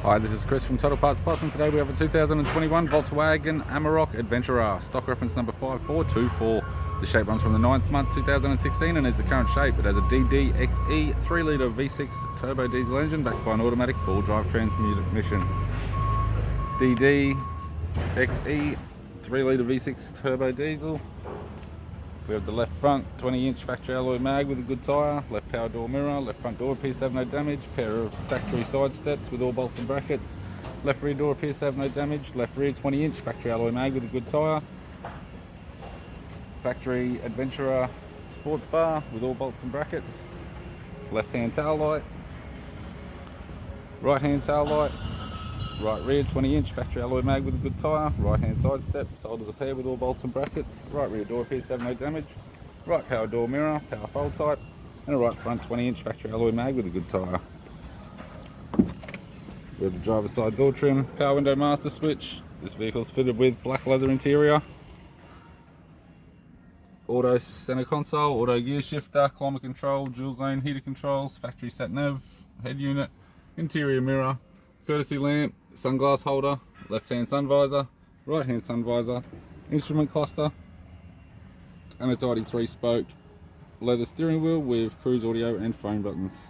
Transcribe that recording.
Hi, this is Chris from Total Parts Plus, and today we have a 2021 Volkswagen Amarok Aventura, stock reference number 5424. The shape runs from the 9th month 2016 and is the current shape. It has a DDXE 3-litre V6 turbo diesel engine backed by an automatic 4-drive transmission. DDXE 3-litre V6 turbo diesel. We have the left front 20-inch factory alloy mag with a good tyre, left power door mirror, left front door appears to have no damage, pair of factory side steps with all bolts and brackets, left rear door appears to have no damage, left rear 20-inch factory alloy mag with a good tyre, factory Aventura sports bar with all bolts and brackets, left hand tail light, right hand tail light, right rear 20-inch factory alloy mag with a good tyre, right hand side step, sold as a pair with all bolts and brackets, right rear door appears to have no damage, right power door mirror, power fold type, and a right front 20-inch factory alloy mag with a good tyre. We have the driver's side door trim, power window master switch. This vehicle is fitted with black leather interior, auto center console, auto gear shifter, climate control, dual zone heater controls, factory sat nav, head unit, interior mirror, courtesy lamp, sunglass holder, left hand sun visor, right hand sun visor, instrument cluster, and a tidy 3-spoke leather steering wheel with cruise audio and phone buttons.